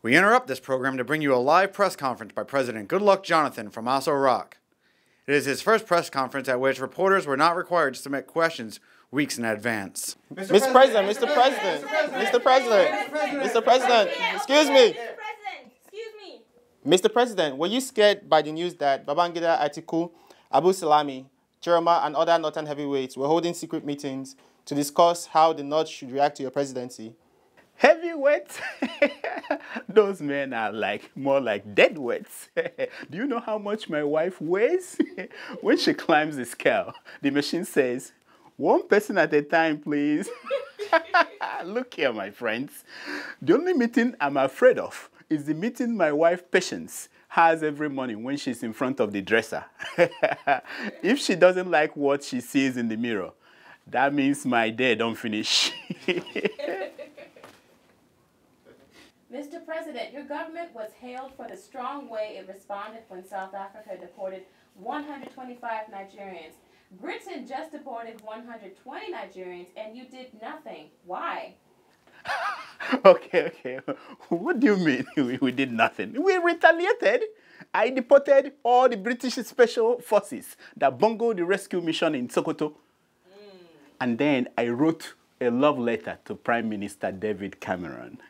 We interrupt this program to bring you a live press conference by President Goodluck Jonathan from Aso Rock. It is his first press conference at which reporters were not required to submit questions weeks in advance. Mr. President, excuse me. Mr. President, were you scared by the news that Babangida, Atiku, Abu Salami, Chiroma, and other northern heavyweights were holding secret meetings to discuss how the North should react to your presidency? Heavyweights? Those men are more like deadweights. Do you know how much my wife weighs? When she climbs the scale, the machine says, 1 person at a time, please. Look here, my friends. The only meeting I'm afraid of is the meeting my wife, Patience, has every morning when she's in front of the dresser. If she doesn't like what she sees in the mirror, that means my day don't finish. Mr. President, your government was hailed for the strong way it responded when South Africa deported 125 Nigerians. Britain just deported 120 Nigerians, and you did nothing. Why? Okay. What do you mean we did nothing? We retaliated. I deported all the British Special Forces that bungled the rescue mission in Sokoto. And then I wrote a love letter to Prime Minister David Cameron.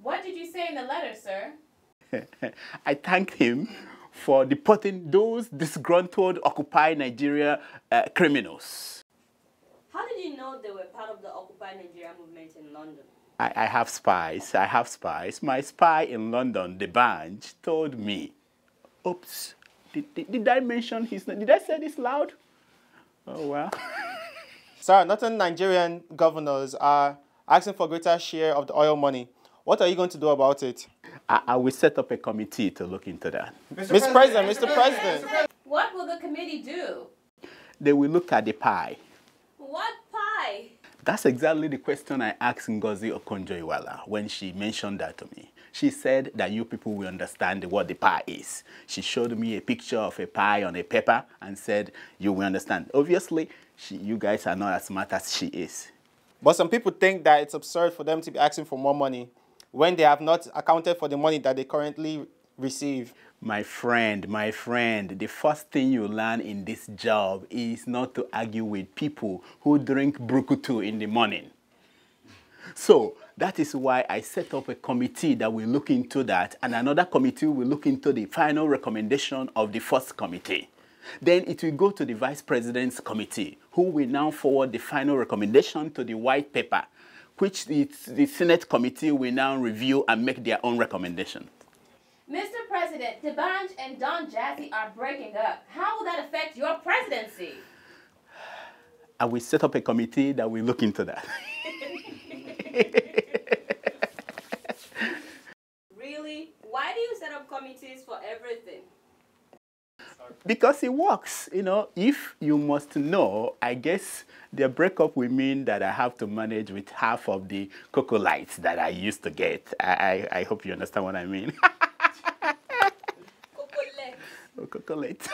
What did you say in the letter, sir? I thanked him for deporting those disgruntled Occupy Nigeria criminals. How did you know they were part of the Occupy Nigeria movement in London? I have spies. My spy in London, the Banj, told me. Oops. Did I mention his name? Did I say this loud? Oh, well. Sir, northern Nigerian governors are asking for a greater share of the oil money. What are you going to do about it? I will set up a committee to look into that. Mr. President. What will the committee do? They will look at the pie. What pie? That's exactly the question I asked Ngozi Okonjo-Iweala when she mentioned that to me. She said that you people will understand what the pie is. She showed me a picture of a pie on a paper and said, you will understand. Obviously, you guys are not as smart as she is. But some people think that it's absurd for them to be asking for more money when they have not accounted for the money that they currently receive. My friend, the first thing you learn in this job is not to argue with people who drink brukutu in the morning. So that is why I set up a committee that will look into that, and another committee will look into the final recommendation of the first committee. Then it will go to the Vice President's committee, who will now forward the final recommendation to the white paper, which the Senate committee will now review and make their own recommendation. Mr. President, Debanj and Don Jazzy are breaking up. How will that affect your presidency? I will set up a committee that will look into that. Really? Why do you set up committees for everything? Because it works, you know. If you must know, I guess the breakup will mean that I have to manage with half of the cocoa lights that I used to get. I hope you understand what I mean. Cocolate.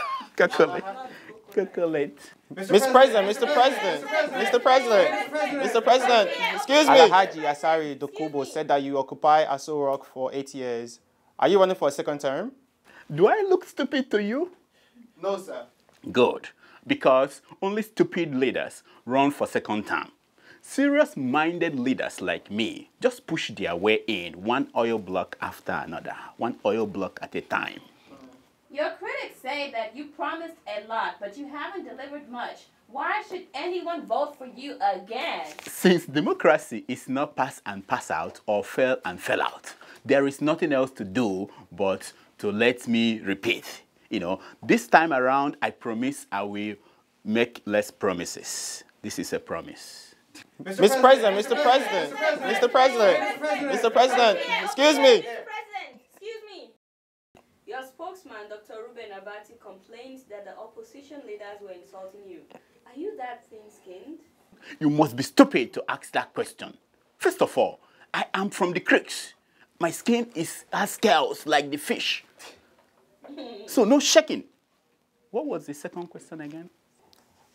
Mr. President, excuse me. Alhaji Asari Dokubo said that you occupy Aso Rock for 8 years. Are you running for a second term? Do I look stupid to you? No, sir. Good, because only stupid leaders run for second term. Serious-minded leaders like me just push their way in, one oil block after another, one oil block at a time. Your critics say that you promised a lot, but you haven't delivered much. Why should anyone vote for you again? Since democracy is not pass and pass out or fail and fell out, there is nothing else to do but to let me repeat. You know, this time around, I promise I will make less promises. This is a promise. Mr. President, excuse me. Your spokesman, Dr. Ruben Abati, complains that the opposition leaders were insulting you. Are you that thin-skinned? You must be stupid to ask that question. First of all, I am from the creeks. My skin has scales like the fish. So no shaking. What was the second question again?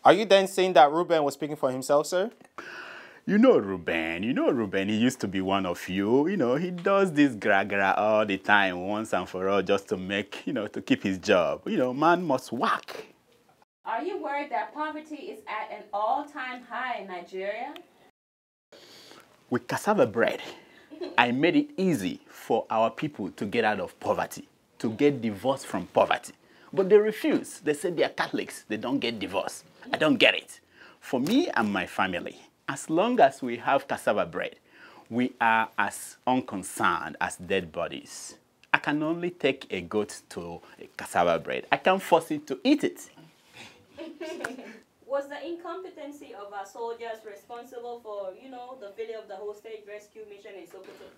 Are you then saying that Ruben was speaking for himself, sir? You know Ruben, he used to be one of you. You know, he does this gra-gra all the time, once and for all, just to make, to keep his job. You know, man must work. Are you worried that poverty is at an all-time high in Nigeria? With cassava bread, I made it easy for our people to get out of poverty, to get divorced from poverty. But they refuse. They say they are Catholics. They don't get divorced. I don't get it. For me and my family, as long as we have cassava bread, we are as unconcerned as dead bodies. I can only take a goat to a cassava bread. I can't force it to eat it. Was the incompetency of our soldiers responsible for, the failure of the hostage rescue mission in Sokoto?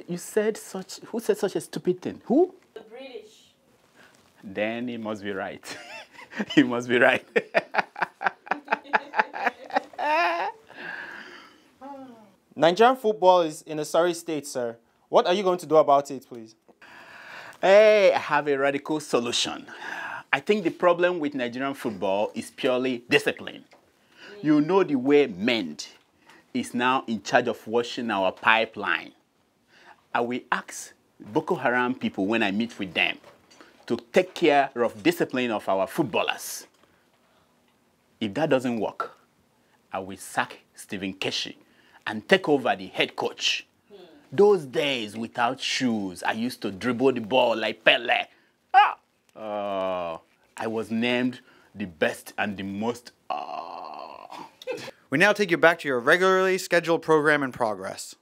You said such, who said such a stupid thing? Who? The British. Then he must be right. He must be right. Nigerian football is in a sorry state, sir. What are you going to do about it, please? Hey, I have a radical solution. I think the problem with Nigerian football is purely discipline. You know the way MEND is now in charge of washing our pipeline. I will ask Boko Haram people when I meet with them to take care of discipline of our footballers. If that doesn't work, I will sack Stephen Keshi and take over the head coach. Those days without shoes, I used to dribble the ball like Pele. I was named the best and the most. We now take you back to your regularly scheduled program in progress.